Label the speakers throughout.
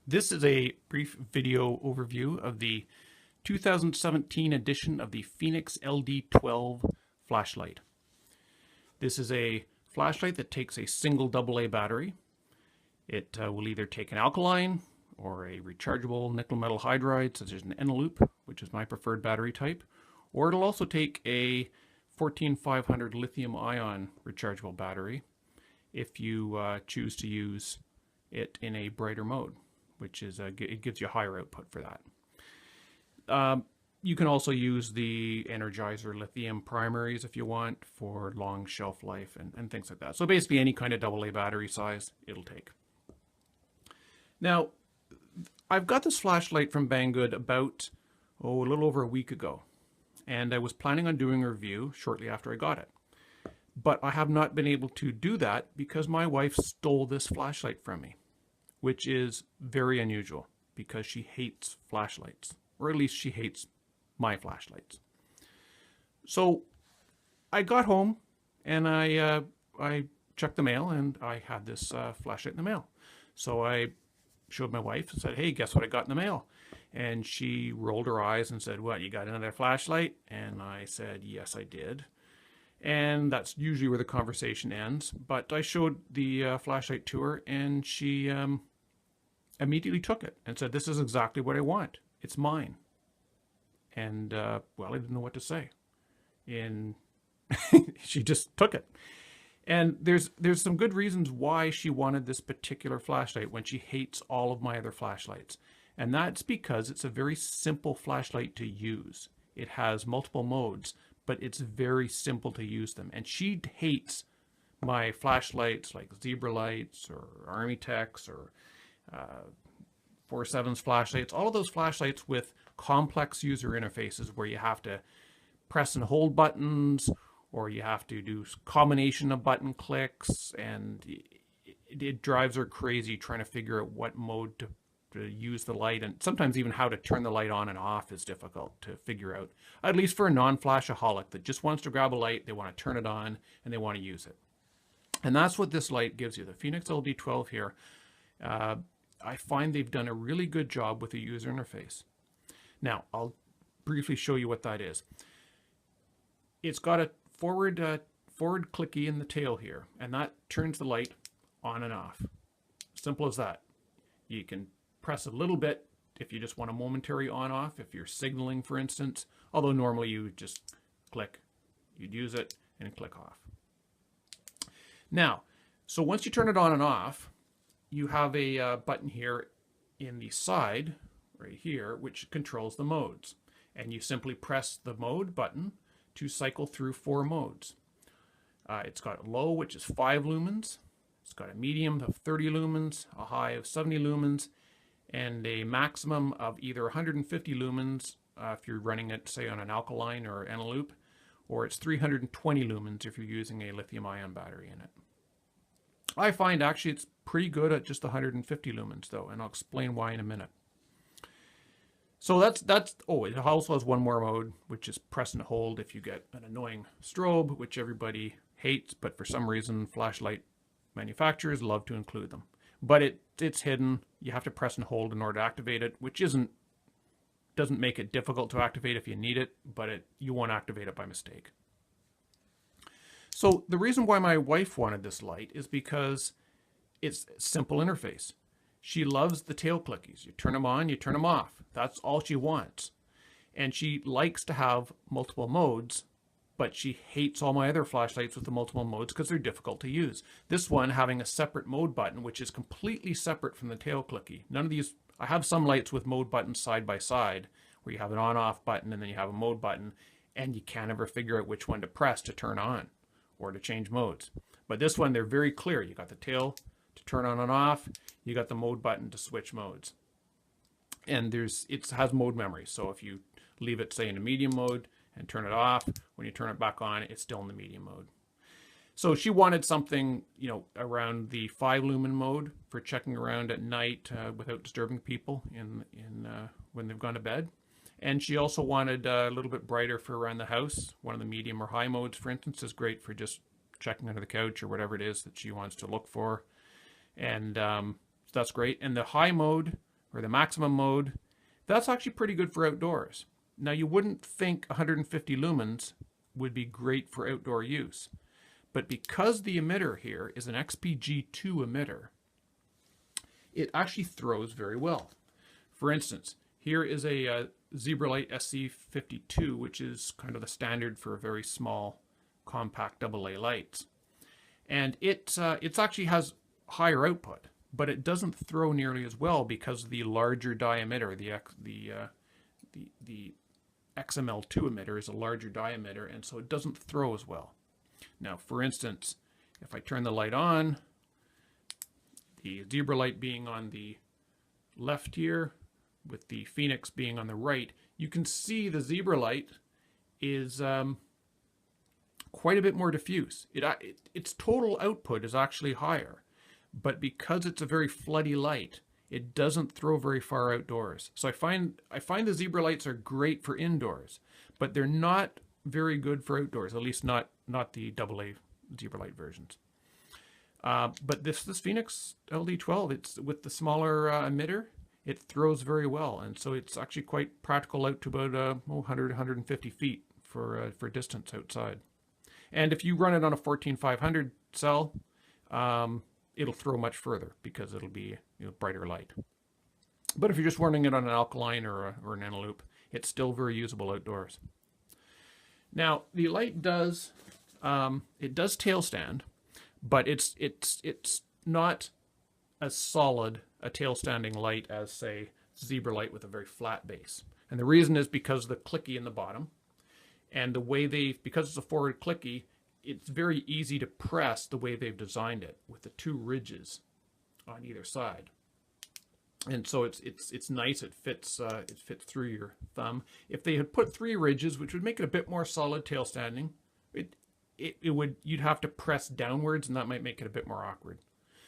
Speaker 1: This is a brief video overview of the 2017 edition of the Fenix LD12 flashlight. This is a flashlight that takes a single AA battery. It will either take an alkaline or a rechargeable nickel metal hydride, such as an N-loop, which is my preferred battery type, or it'll also take a 14500 lithium-ion rechargeable battery if you choose to use it in a brighter mode, which is it gives you a higher output for that. You can also use the Energizer lithium primaries if you want for long shelf life and things like that. So basically any kind of AA battery size it'll take. Now, I've got this flashlight from Banggood about, a little over a week ago, and I was planning on doing a review shortly after I got it. But I have not been able to do that because my wife stole this flashlight from me, which is very unusual because she hates flashlights, or at least she hates my flashlights. So I got home and I checked the mail and I had this flashlight in the mail. So I showed my wife and said, "Hey, guess what I got in the mail?" And she rolled her eyes and said, "What, you got another flashlight?" And I said, "Yes, I did." And that's usually where the conversation ends. But I showed the flashlight to her and she immediately took it and said, "This is exactly what I want. It's mine." And well, I didn't know what to say. And she just took it. And there's some good reasons why she wanted this particular flashlight when she hates all of my other flashlights. And that's because it's a very simple flashlight to use. It has multiple modes, but it's very simple to use them. And she hates my flashlights like Zebra lights or Army Techs or 4.7's flashlights, all of those flashlights with complex user interfaces where you have to press and hold buttons, or you have to do combination of button clicks, and it drives her crazy trying to figure out what mode to use the light, and sometimes even how to turn the light on and off is difficult to figure out, at least for a non-flashaholic that just wants to grab a light, they want to turn it on, and they want to use it. And that's what this light gives you. The Fenix LD12 here, I find they've done a really good job with the user interface. Now, I'll briefly show you what that is. It's got a forward clicky in the tail here, and that turns the light on and off. Simple as that. You can press a little bit if you just want a momentary on-off, if you're signaling, for instance, although normally you would just click, you'd use it, and click off. Now, so once you turn it on and off, you have a button here in the side, right here, which controls the modes. And you simply press the mode button to cycle through 4 modes. It's got a low, which is 5 lumens. It's got a medium of 30 lumens, a high of 70 lumens, and a maximum of either 150 lumens if you're running it, say, on an alkaline or N-loop, or it's 320 lumens if you're using a lithium-ion battery in it. I find actually it's pretty good at just 150 lumens though, and I'll explain why in a minute. So oh, it also has one more mode, which is press and hold if you get an annoying strobe, which everybody hates, but for some reason flashlight manufacturers love to include them. But it's hidden. You have to press and hold in order to activate it, which doesn't make it difficult to activate if you need it, but you won't activate it by mistake. So the reason why my wife wanted this light is because it's a simple interface. She loves the tail clickies. You turn them on, you turn them off. That's all she wants. And she likes to have multiple modes, but she hates all my other flashlights with the multiple modes because they're difficult to use. This one having a separate mode button, which is completely separate from the tail clicky. None of these, I have some lights with mode buttons side by side, where you have an on-off button and then you have a mode button, and you can't ever figure out which one to press to turn on or to change modes. But this one, they're very clear. You got the tail to turn on and off. You got the mode button to switch modes. And it has mode memory. So if you leave it, say, in a medium mode and turn it off, when you turn it back on, it's still in the medium mode. So she wanted something, around the 5 lumen mode for checking around at night without disturbing people when they've gone to bed. And she also wanted a little bit brighter for around the house. One of the medium or high modes, for instance, is great for just checking under the couch or whatever it is that she wants to look for. And that's great. And the high mode or the maximum mode, that's actually pretty good for outdoors. Now you wouldn't think 150 lumens would be great for outdoor use, but because the emitter here is an XPG2 emitter, it actually throws very well. For instance, here is a Zebralight SC52, which is kind of the standard for very small, compact AA lights. And it actually has higher output, but it doesn't throw nearly as well because of the larger diameter. The XML2 emitter is a larger diameter, and so it doesn't throw as well. Now, for instance, if I turn the light on, the Zebralight being on the left here, with the Fenix being on the right, you can see the Zebralight is quite a bit more diffuse. Its total output is actually higher, but because it's a very floody light, it doesn't throw very far outdoors. So I find the Zebralights are great for indoors, but they're not very good for outdoors, at least not the AA Zebralight versions. But this Fenix LD12, it's with the smaller emitter, it throws very well, and so it's actually quite practical out to about 100, 150 feet for distance outside. And if you run it on a 14500 cell, it'll throw much further because it'll be brighter light. But if you're just running it on an Alkaline or an Eneloop, it's still very usable outdoors. Now the light does tail stand, but it's not as solid a tail standing light as, say, Zebralight with a very flat base. And the reason is because of the clicky in the bottom, and the way because it's a forward clicky, it's very easy to press the way they've designed it with the two ridges on either side. And so it's nice. It fits through your thumb. If they had put 3 ridges, which would make it a bit more solid tail standing, you'd have to press downwards, and that might make it a bit more awkward.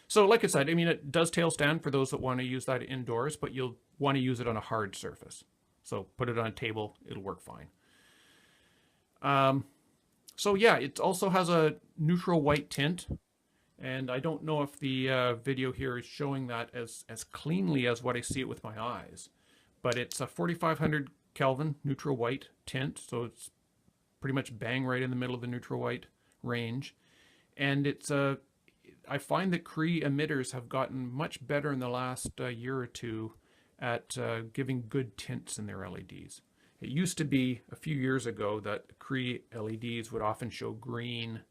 Speaker 1: So like I said, I mean, it does tail stand for those that want to use that indoors, but you'll want to use it on a hard surface. So put it on a table, it'll work fine. So yeah, it also has a neutral white tint, and I don't know if the video here is showing that as cleanly as what I see it with my eyes, but it's a 4500 Kelvin neutral white tint, so it's pretty much bang right in the middle of the neutral white range. And I find that Cree emitters have gotten much better in the last year or two at giving good tints in their LEDs. It used to be a few years ago that Cree LEDs would often show green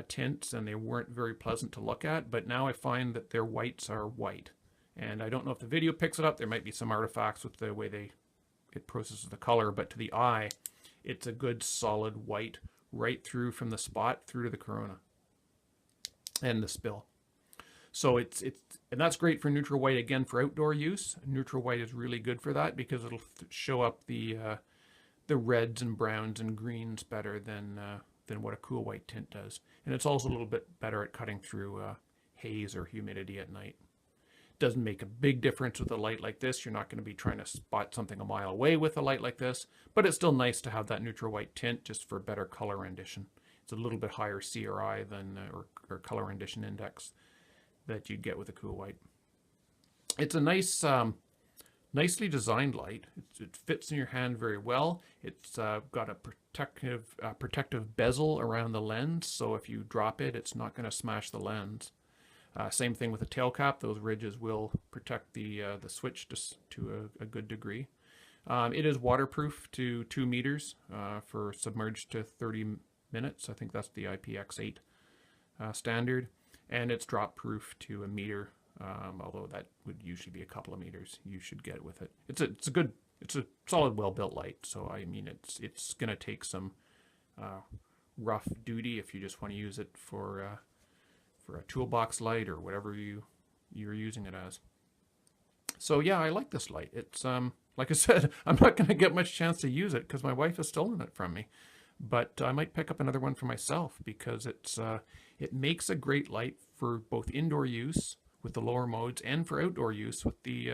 Speaker 1: tints, and they weren't very pleasant to look at, but now I find that their whites are white. And I don't know if the video picks it up. There might be some artifacts with the way it processes the color, but to the eye, it's a good solid white right through from the spot through to the corona and the spill. So and that's great for neutral white, again, for outdoor use. Neutral white is really good for that because it'll show up the reds and browns and greens better than what a cool white tint does. And it's also a little bit better at cutting through haze or humidity at night. Doesn't make a big difference with a light like this. You're not going to be trying to spot something a mile away with a light like this, but it's still nice to have that neutral white tint just for better color rendition. It's a little bit higher CRI than or color rendition index that you'd get with a cool white. It's a nice, nicely designed light. It fits in your hand very well. It's got a protective bezel around the lens, so if you drop it, it's not going to smash the lens. Same thing with the tail cap. Those ridges will protect the switch to a good degree. It is waterproof to 2 meters for submerged to 30 minutes. I think that's the IPX8 standard. And it's drop proof to 1 meter, although that would usually be a couple of meters you should get with it. It's a solid, well-built light. So I mean, it's going to take some rough duty if you just want to use it for a toolbox light or whatever you're using it as. So yeah, I like this light. It's like I said, I'm not going to get much chance to use it because my wife has stolen it from me. But I might pick up another one for myself because it makes a great light for both indoor use with the lower modes and for outdoor use with the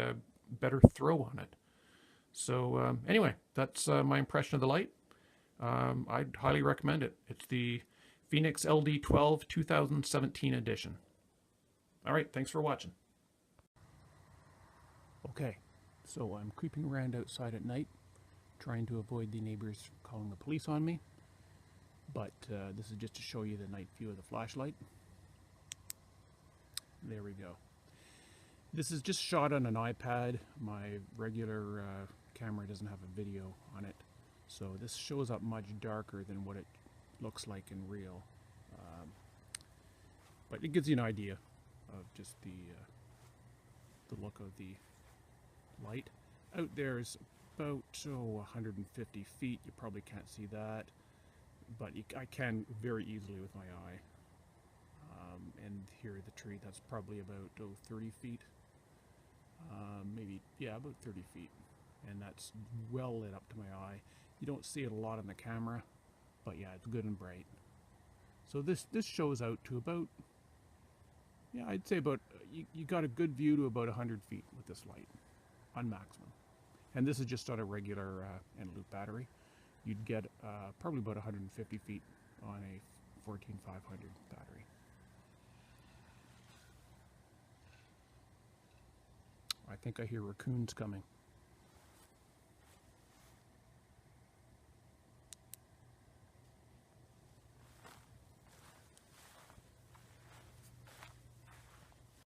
Speaker 1: better throw on it. So anyway, that's my impression of the light. I'd highly recommend it. It's the Fenix LD12 2017 edition. All right, thanks for watching. Okay, so I'm creeping around outside at night, trying to avoid the neighbors calling the police on me. But this is just to show you the night view of the flashlight. There we go. This is just shot on an iPad. My regular camera doesn't have a video on it, so this shows up much darker than what it looks like in real. But it gives you an idea of just the look of the light. Out there is about 150 feet. You probably can't see that, but I can very easily with my eye. And here the tree, that's probably about 30 feet. Maybe, yeah, about 30 feet. And that's well lit up to my eye. You don't see it a lot on the camera, but yeah, it's good and bright. So this shows out to about, yeah, I'd say about, you got a good view to about 100 feet with this light on maximum. And this is just on a regular end-loop battery. You'd get probably about 150 feet on a 14500 battery. I think I hear raccoons coming.